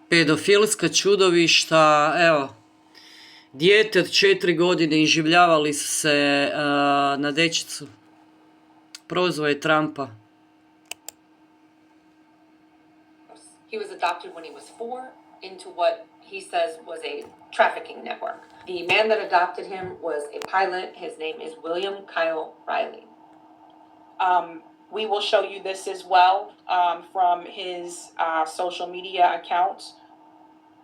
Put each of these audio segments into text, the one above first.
pedofilska čudovišta, evo, dijete od 4 godine iživljavali su se na dječicu. Prozvao je Trumpa. He was adopted when he was 4 into what he says was a trafficking network. The man that adopted him was a pilot. His name is William Kyle Riley. We will show you this as well from his social media accounts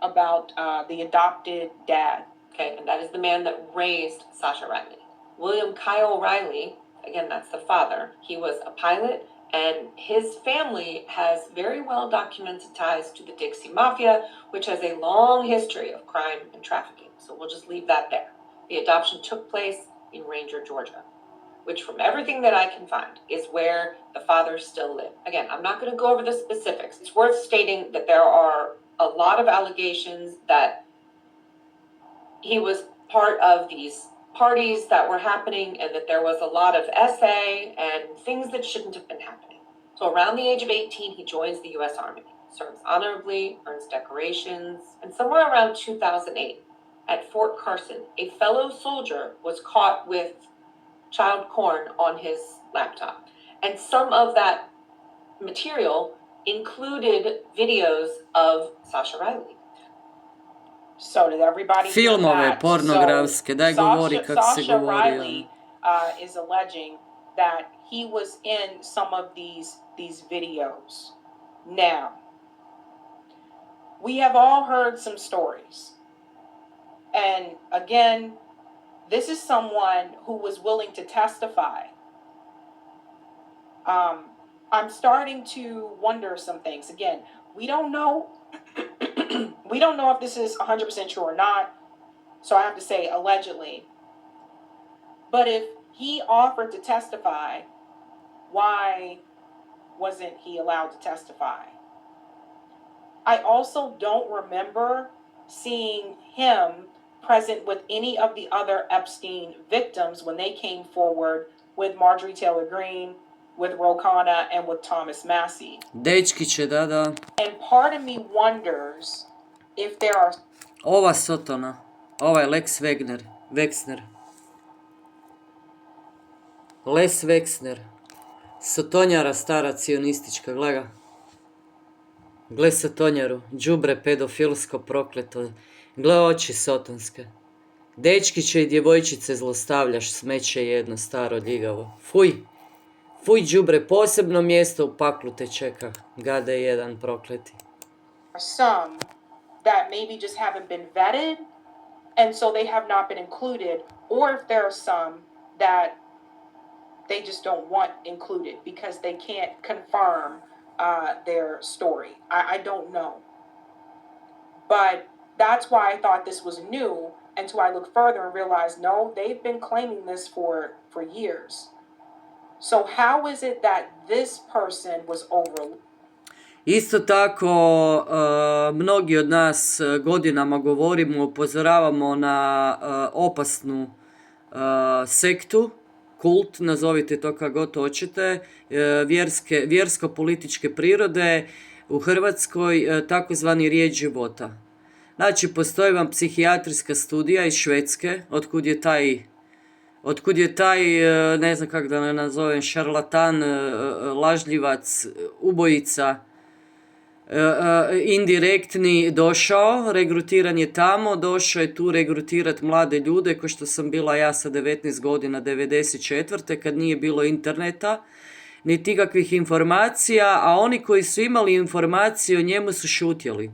about the adopted dad. Okay, and that is the man that raised Sascha Riley. William Kyle Riley, again, that's the father. He was a pilot, and his family has very well documented ties to the Dixie Mafia, which has a long history of crime and trafficking. So we'll just leave that there. The adoption took place in Ranger, Georgia, which from everything that I can find is where the fathers still live. Again, I'm not going to go over the specifics. It's worth stating that there are a lot of allegations that he was part of these parties that were happening and that there was a lot of SA and things that shouldn't have been happening. So around the age of 18, he joins the U.S. Army, serves honorably, earns decorations, and somewhere around 2008, at Fort Carson, a fellow soldier was caught with child porn on his laptop. And some of that material included videos of Sascha Riley. So did everybody hear Filmove that? pornografske, daj govori kako se Sascha govori. Riley is alleging that he was in some of these videos. Now, we have all heard some stories. And again, this is someone who was willing to testify. I'm starting to wonder some things. Again, we don't know we don't know if this is 100% true or not. So I have to say allegedly. But if he offered to testify, why wasn't he allowed to testify? I also don't remember seeing him present with any of the other Epstein victims when they came forward with Marjorie Taylor Greene, with Rokana, and with Thomas Massey. Dečkiće, da. And part of me wonders if there are... Ova Sotona, ovaj Lex Wexner. Les Wexner. Sotonjara stara cionistička, gleda. Gle Sotonjaru, đubre pedofilsko prokleto. Gle oči sotonske. Dečkiće i djevojčice zlostavljaš, smeće jedno, staro ljigavo. Fuj đubre, posebno mjesto u paklu te čeka. Gade jedan prokleti. Some that maybe just haven't been vetted, and so they have not been included, or if there are some that they just don't want included because they can't confirm their story. I don't know. But that's why I thought this was new, until I looked further and realized, no, they've been claiming this for years. So how is it that this person was overlooked? Isto tako, mnogi od nas godinama govorimo, upozoravamo na opasnu sektu, kult, nazovite to kako god hoćete, vjersko-političke prirode u Hrvatskoj, takozvani rijed života. Znači, postoji vam psihijatrijska studija iz Švedske, otkud je taj, ne znam kako da ne nazovem, šarlatan, lažljivac, ubojica, indirektni došao, regrutiran je tamo, došao je tu regrutirati mlade ljude, ko što sam bila ja sa 19 godina, 94. kad nije bilo interneta, niti kakvih informacija, a oni koji su imali informacije o njemu su šutjeli.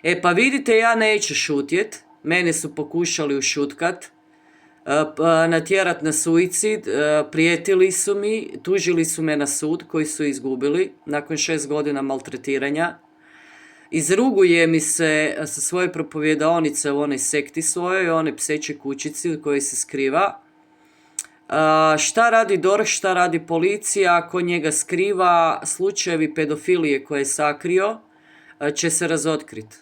E pa vidite, ja neću šutjet, mene su pokušali ušutkat, natjerat na suicid, prijetili su mi, tužili su me na sud koji su izgubili nakon 6 godina maltretiranja. Izruguje mi se sa svoje propovjedaonice u onoj sekti svojoj, one pseće kućici u kojoj se skriva. Šta radi DORH, šta radi policija, ako njega skriva, slučajevi pedofilije koje je sakrio će se razotkriti.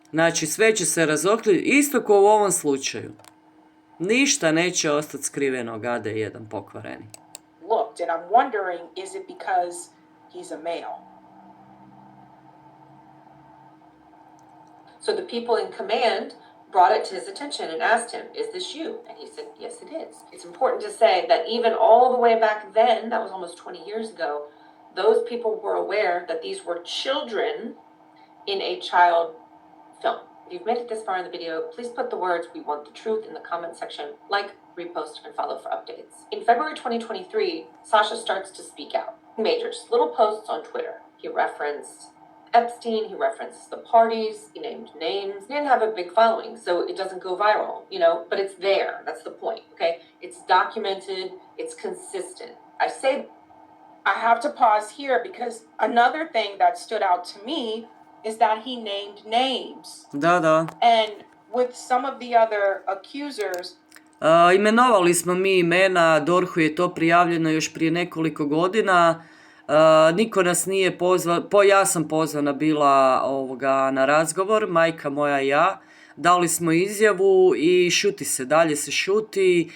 Znači sve će se razotkriti, isto kao u ovom slučaju. Ništa neće ostati skriveno, gade jedan pokvareni. Looked, and I'm wondering, is it because he's a male? So the people in command brought it to his attention and asked him, is this you? And he said, yes, it is. It's important to say that even all the way back then, that was almost 20 years ago, those people were aware that these were children in a child film. If you've made it this far in the video, please put the words "we want the truth" in the comment section, like, repost, and follow for updates. In February 2023, Sascha starts to speak out. He made just little posts on Twitter. He referenced Epstein, he referenced the parties, he named names. He didn't have a big following, so it doesn't go viral, but it's there. That's the point, okay? It's documented, it's consistent. I have to pause here because another thing that stood out to me is that he named names. Da. And with some of the other accusers, Imenovali smo mi imena, DORH-u je to prijavljeno još prije nekoliko godina. Niko nas nije pozvao, ja sam pozvana bila na razgovor, majka moja i ja. Dali smo izjavu i šuti se, dalje se šuti.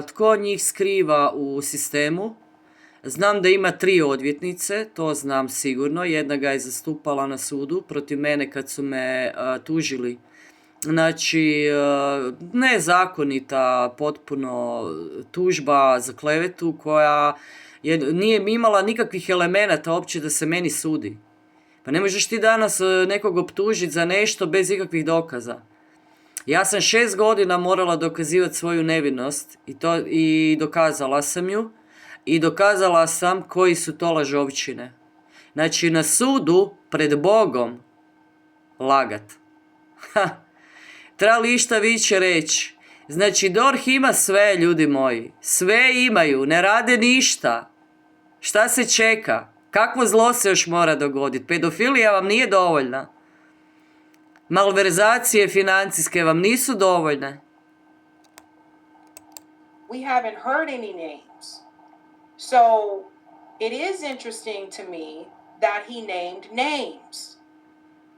Tko njih skriva u sistemu? Znam da ima 3 odvjetnice, to znam sigurno. Jedna ga je zastupala na sudu protiv mene kad su me tužili. Znači, nezakonita potpuno tužba za klevetu koja nije imala nikakvih elemenata uopće da se meni sudi. Pa ne možeš ti danas nekog optužiti za nešto bez ikakvih dokaza. Ja sam 6 godina morala dokazivati svoju nevinost i dokazala sam ju. I dokazala sam koji su to lažovčine. Znači, na sudu, pred Bogom, lagat. Treba li išta više reći? Znači, DORH ima sve, ljudi moji. Sve imaju, ne rade ništa. Šta se čeka? Kakvo zlo se još mora dogoditi? Pedofilija vam nije dovoljna. Malverzacije financijske vam nisu dovoljne. we haven't heard any names. So it is interesting to me that he named names.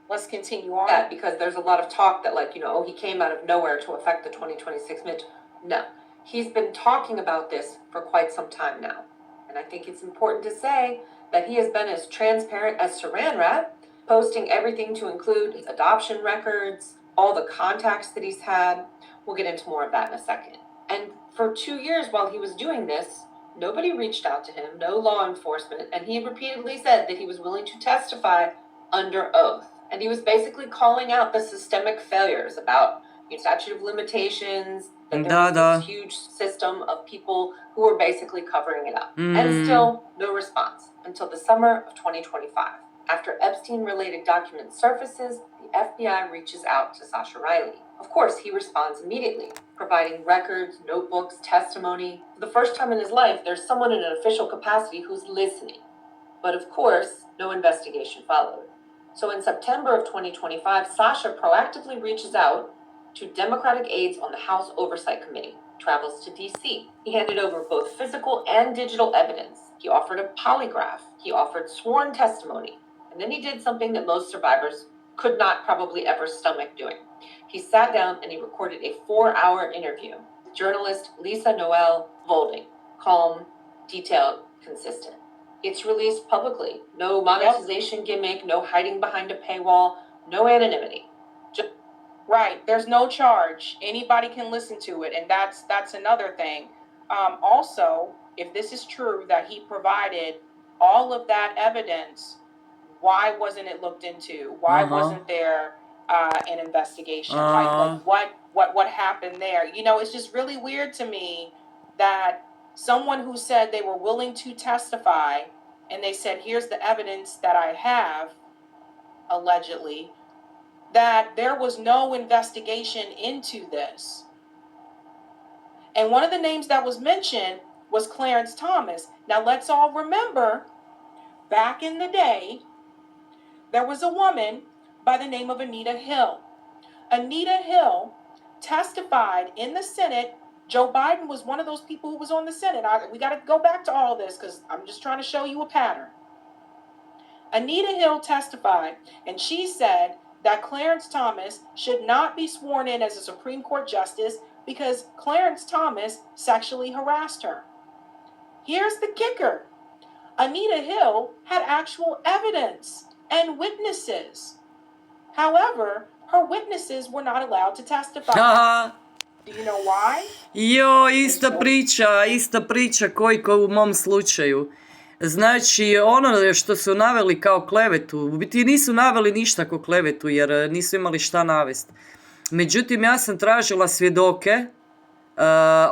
Let's continue on. Yeah, because there's a lot of talk that he came out of nowhere to affect the 2026 midterm. No, he's been talking about this for quite some time now. And I think it's important to say that he has been as transparent as Saran Wrap, posting everything to include his adoption records, all the contacts that he's had. We'll get into more of that in a second. And for 2 years while he was doing this, nobody reached out to him, no law enforcement, and he repeatedly said that he was willing to testify under oath. And he was basically calling out the systemic failures about statute of limitations, that there was this huge system of people who were basically covering it up. And still, no response until the summer of 2025. After Epstein-related documents surfaces, the FBI reaches out to Sascha Riley. Of course, he responds immediately, providing records, notebooks, testimony. For the first time in his life, there's someone in an official capacity who's listening. But of course, no investigation followed. So in September of 2025, Sascha proactively reaches out to Democratic aides on the House Oversight Committee, travels to D.C. He handed over both physical and digital evidence. He offered a polygraph. He offered sworn testimony. And then he did something that most survivors could not probably ever stomach doing. He sat down and he recorded a 4-hour interview with journalist Lisa Noel Volding. Calm, detailed, consistent. It's released publicly. No monetization gimmick, no hiding behind a paywall, no anonymity. Right. There's no charge. Anybody can listen to it. And that's another thing. Also, if this is true that he provided all of that evidence, why wasn't it looked into? Why wasn't there an investigation? Like what happened there? It's just really weird to me that someone who said they were willing to testify and they said, here's the evidence that I have, allegedly, that there was no investigation into this. And one of the names that was mentioned was Clarence Thomas. Now let's all remember, back in the day, there was a woman by the name of Anita Hill. Anita Hill testified in the Senate. Joe Biden was one of those people who was on the Senate. We got to go back to all this because I'm just trying to show you a pattern. Anita Hill testified, and she said that Clarence Thomas should not be sworn in as a Supreme Court justice because Clarence Thomas sexually harassed her. Here's the kicker. Anita Hill had actual evidence and witnesses. However, her witnesses were not allowed to testify. Aha. Do you know why? Jo, ista priča koji u mom slučaju. Znači, ono što su naveli kao klevetu, u biti nisu naveli ništa kao klevetu jer nisu imali šta navesti. Međutim, ja sam tražila svjedoke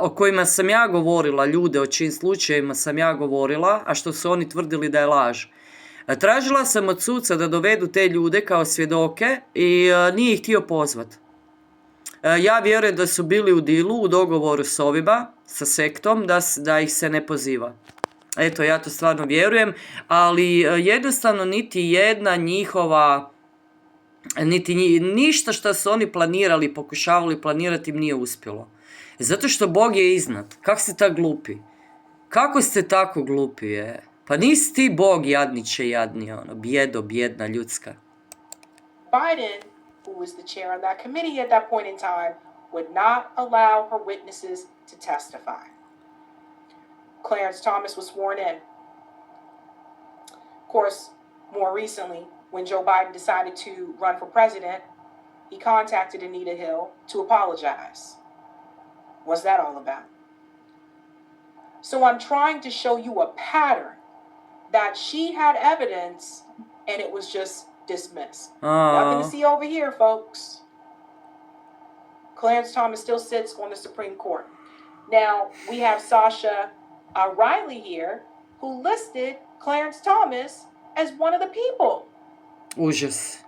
o kojima sam ja govorila, ljude o čijim slučajevima sam ja govorila, a što su oni tvrdili da je laž. Tražila sam od suca da dovedu te ljude kao svjedoke i nije ih htio pozvat. Ja vjerujem da su bili u dilu, u dogovoru s ovima, sa sektom, da ih se ne poziva. Eto, ja to stvarno vjerujem, ali jednostavno niti jedna njihova, ništa što su oni planirali, pokušavali planirati im nije uspjelo. Zato što Bog je iznad. Kako ste tako glupi? Kako ste tako glupi, je? Pa nisi ti Bog, jadniče, jadni, ono, bijedna ljudska. Biden, who was the chair on that committee at that point in time, would not allow her witnesses to testify. Clarence Thomas was sworn in. Of course, more recently, when Joe Biden decided to run for president, he contacted Anita Hill to apologize. What's that all about? So I'm trying to show you a pattern that she had evidence and it was just dismissed. Nothing to see over here, folks. Clarence Thomas still sits on the Supreme Court. Now, we have Sascha Riley here, who listed Clarence Thomas as one of the people. Užas.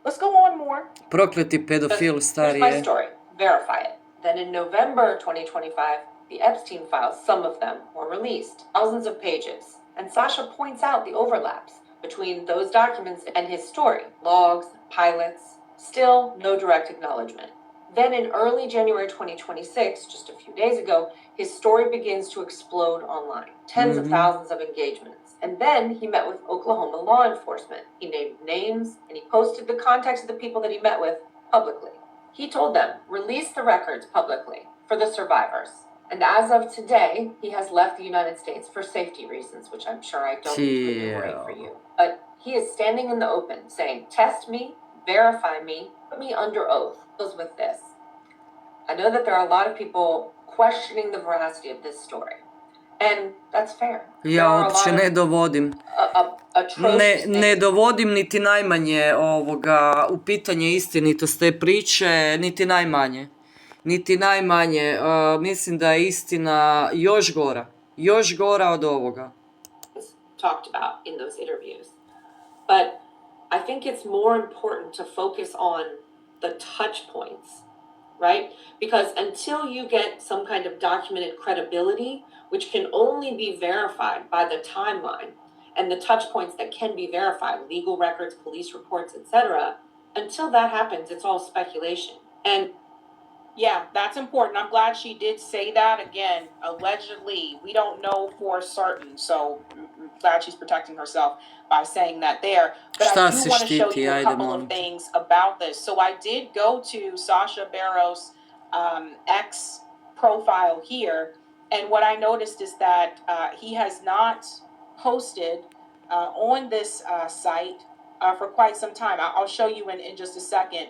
Let's go on more. Prokleti pedofil, stari Here's my je. story. Verify it. Then in November 2025, the Epstein files, some of them, were released, thousands of pages. And Sascha points out the overlaps between those documents and his story. Logs, pilots, still no direct acknowledgement. Then in early January 2026, just a few days ago, his story begins to explode online. Tens of thousands of engagements. And then he met with Oklahoma law enforcement. He named names and he posted the contacts of the people that he met with publicly. He told them, release the records publicly for the survivors. And as of today, he has left the United States for safety reasons, which I'm sure I don't need to enumerate for you. But he is standing in the open saying, test me, verify me, put me under oath. Goes with this. I know that there are a lot of people questioning the veracity of this story. And that's fair. Ja uopće ne dovodim. Ne dovodim niti najmanje u pitanje istinitost te priče, niti najmanje. Mislim da je istina još gora od ovoga. Talked about in those interviews. But I think it's more important to focus on the touch points, right? Because until you get some kind of documented credibility, which can only be verified by the timeline and the touch points that can be verified, legal records, police reports, etc., until that happens, it's all speculation. And yeah, that's important. I'm glad she did say that. Again, allegedly, we don't know for certain. So I'm glad she's protecting herself by saying that there. But I do want to show you a couple of things about this. So I did go to Sasha Barrow's X profile here. And what I noticed is that he has not posted on this site for quite some time. I'll show you in just a second.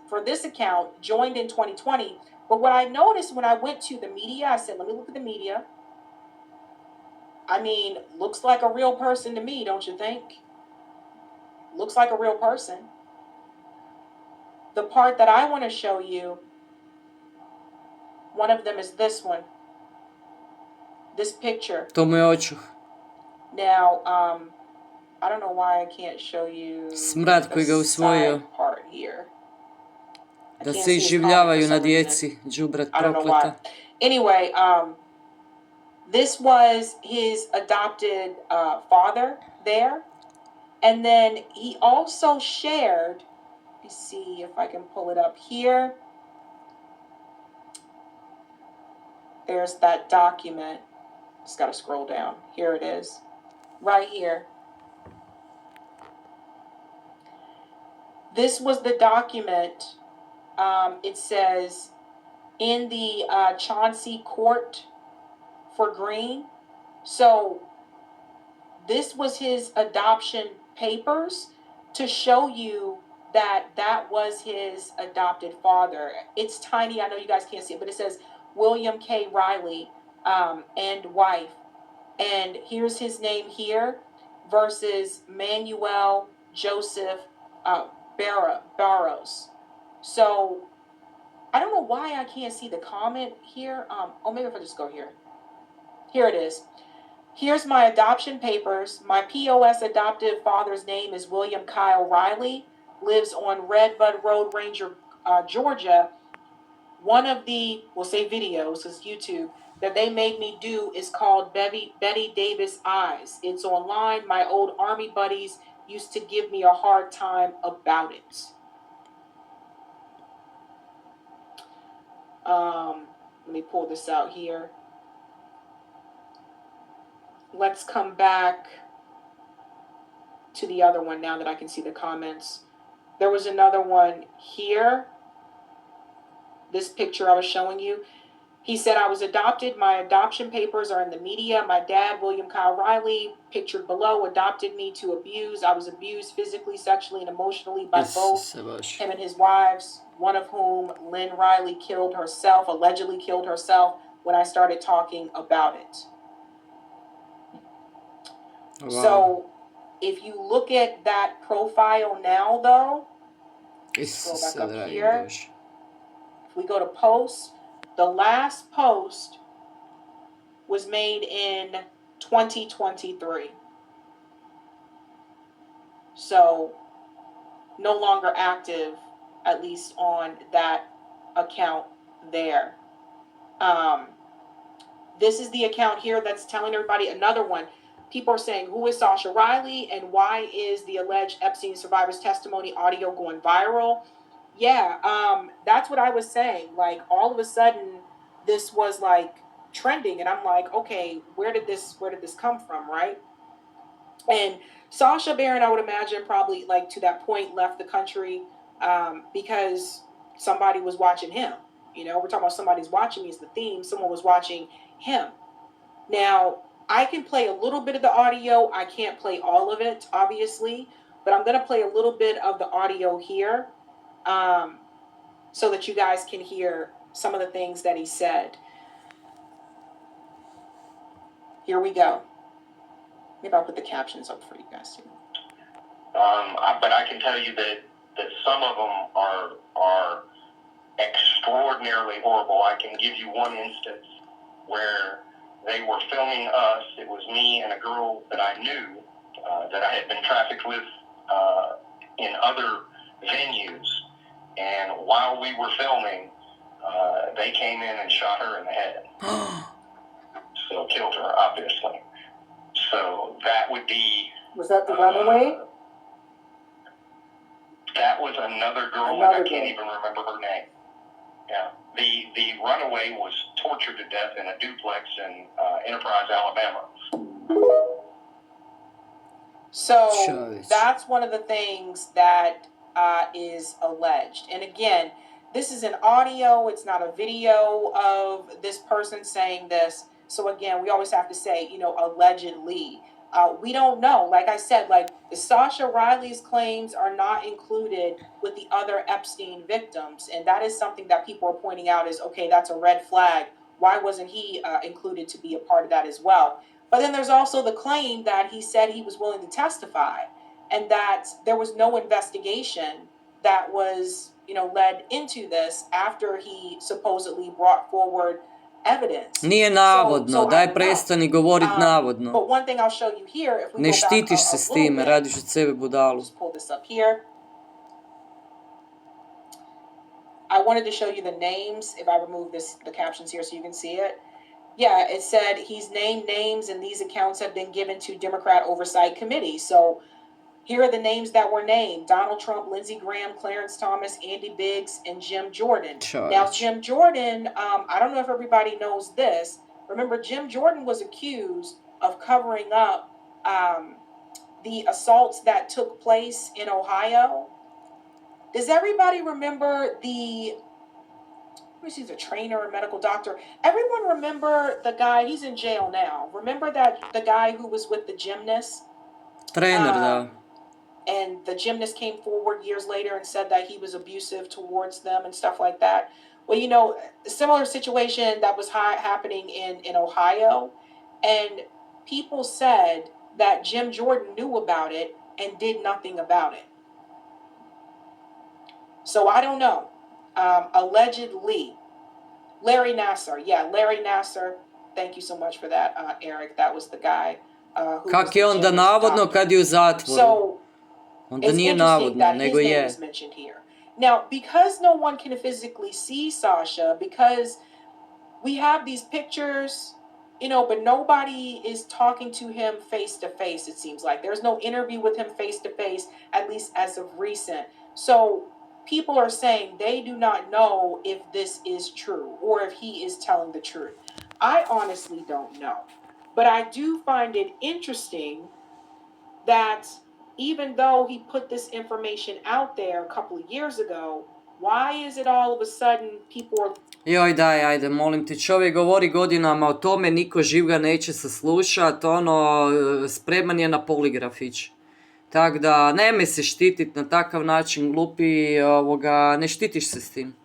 For this account, joined in 2020. But what I noticed when I went to the media, I said, let me look at the media. I mean, looks like a real person to me, don't you think? Looks like a real person. The part that I want to show you, one of them is this one. This picture. To mu je očuh. Now, I don't know why I can't show you smrad koji ga usvojio. Part here. Da se iživljavaju na djeci, đubrad prokleta. Anyway, this was his adopted father there. And then he also shared, let me see if I can pull it up here. There's that document. Just got to scroll down. Here it is. Right here. This was the document. It says, in the Chauncey Court for Green. So this was his adoption papers to show you that was his adopted father. It's tiny. I know you guys can't see it, but it says William K. Riley and wife. And here's his name here versus Manuel Joseph Barros. So I don't know why I can't see the comment here. Maybe if I just go here. Here it is. Here's my adoption papers. My POS adoptive father's name is William Kyle Riley. Lives on Redbud Road, Ranger, Georgia. One of the, we'll say videos, is YouTube, that they made me do is called Betty Davis Eyes. It's online. My old Army buddies used to give me a hard time about it. Let me pull this out here. Let's come back to the other one now that I can see the comments. There was another one here. This picture I was showing you. He said, I was adopted. My adoption papers are in the media. My dad, William Kyle Riley, pictured below, adopted me to abuse. I was abused physically, sexually, and emotionally by both him and his wives, one of whom, Lynn Riley, allegedly killed herself when I started talking about it. Wow. So if you look at that profile now, though, scroll back up here. If we go to posts, the last post was made in 2023. So no longer active, at least on that account there. This is the account here that's telling everybody another one. People are saying, who is Sascha Riley and why is the alleged Epstein survivor's testimony audio going viral? Yeah, that's what I was saying. Like, all of a sudden, this was like trending, and I'm like, okay, where did this come from, right? And Sacha Baron, I would imagine, probably like to that point left the country because somebody was watching him. You know, we're talking about somebody's watching me is the theme. Someone was watching him. Now, I can play a little bit of the audio. I can't play all of it, obviously, but I'm going to play a little bit of the audio here so that you guys can hear some of the things that he said. Here we go. Maybe I'll put the captions up for you guys too. But I can tell you that some of them are extraordinarily horrible. I can give you one instance where they were filming us. It was me and a girl that I knew that I had been trafficked with in other venues. And while we were filming, they came in and shot her in the head. So killed her, obviously. So that would be... Was that the runaway? That was another girl, and I can't even remember her name. Yeah. The runaway was tortured to death in a duplex in Enterprise, Alabama. So that's one of the things that is alleged. And again, this is an audio. It's not a video of this person saying this. So again, we always have to say, you know, allegedly. We don't know. Like I said, like Sascha Riley's claims are not included with the other Epstein victims. And that is something that people are pointing out is, okay, that's a red flag. Why wasn't he included to be a part of that as well? But then there's also the claim that he said he was willing to testify and that there was no investigation that was, you know, led into this after he supposedly brought forward evidence. Nije navodno, daj prestani govorit navodno. But one thing I'll show you here, if we ne go back štitiš se s time, radiš od sebe budalu. Just pull this up here. I wanted to show you the names, if I remove the captions here so you can see it. Yeah, it said he's named names and these accounts have been given to Democrat Oversight Committee. So here are the names that were named: Donald Trump, Lindsey Graham, Clarence Thomas, Andy Biggs, and Jim Jordan. Now, Jim Jordan, I don't know if everybody knows this. Remember, Jim Jordan was accused of covering up the assaults that took place in Ohio. Does everybody remember he's a trainer or medical doctor? Everyone remember the guy, he's in jail now. Remember the guy who was with the gymnast? Trener, da. and the gymnast came forward years later and said that he was abusive towards them and stuff like that. Well, you know, a similar situation that was happening in Ohio, and people said that Jim Jordan knew about it and did nothing about it. So I don't know. Allegedly, Larry Nassar. Yeah, Larry Nassar. Thank you so much for that, Eric. That was the guy. Kak je onda navodno kad je u zatvoru? So Onda it's nije interesting navodno, that nego his name je. is mentioned here. Now, because no one can physically see Sascha, because we have these pictures, you know, but nobody is talking to him face to face, it seems like. There's no interview with him face to face, at least as of recent. So people are saying they do not know if this is true or if he is telling the truth. I honestly don't know. But I do find it interesting that even though he put this information out there a couple of years ago, why is it all of a sudden people are... Joj daj, ajde, molim te, čovjek govori godinama o tome, niko živ ga neće saslušat, ono, spreman je na poligraf ići. Tako da, nemoj se štitit na takav način, glupi, ne štitiš se s tim.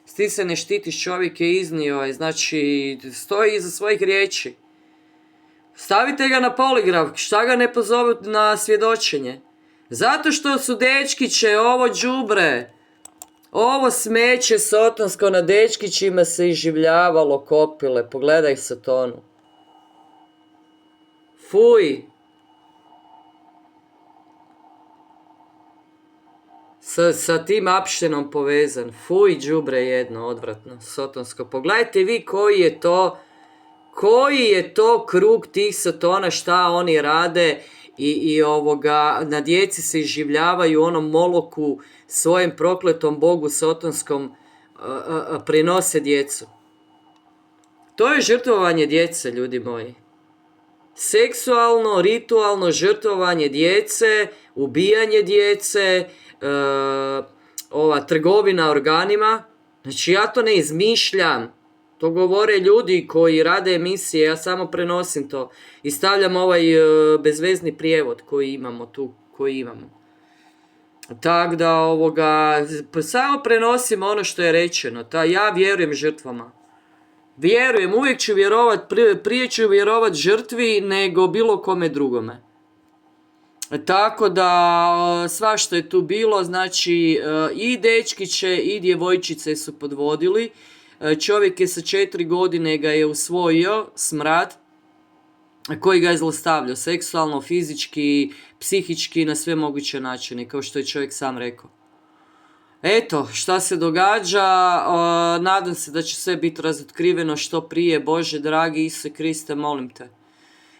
S tim se ne štitiš, čovjek je iznio, znači, stoji iza svojih riječi. Stavite ga na poligraf, šta ga ne pozovu na svjedočenje? Zato što su dečkiće, ovo đubre, ovo smeće sotonsko na dečkićima se iživljavalo, kopile, pogledaj Satonu. Fuj! Sa tim apštenom povezan. Fuj, đubre jedno, odvratno, sotonsko. Pogledajte vi koji je to krug tih Satona, šta oni rade i na djeci se iživljavaju, onom Moloku, svojem prokletom bogu sotonskom prinose djecu. To je žrtvovanje djece, ljudi moji. Seksualno, ritualno žrtvovanje djece, ubijanje djece, ova trgovina organima. Znači ja to ne izmišljam. To govore ljudi koji rade emisije, ja samo prenosim to i stavljam ovaj bezvezni prijevod koji imamo tu, Tako da, samo prenosim ono što je rečeno. Ja vjerujem žrtvama. Vjerujem, uvijek ću vjerovat, prije ću vjerovat žrtvi nego bilo kome drugome. Tako da, svašta je tu bilo, znači i dečkiće i djevojčice su podvodili. Čovjek je sa 4 godine ga je usvojio, smrad, koji ga je zlostavljao seksualno, fizički, psihički, na sve moguće načine, kao što je čovjek sam rekao. Eto, šta se događa, nadam se da će sve biti razotkriveno što prije. Bože dragi Isuse Kriste, molim te.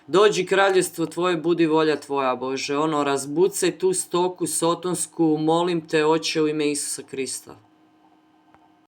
Dođi kraljevstvo tvoje, budi volja tvoja, Bože. Razbucaj tu stoku sotonsku, molim te, Oče, u ime Isusa Krista.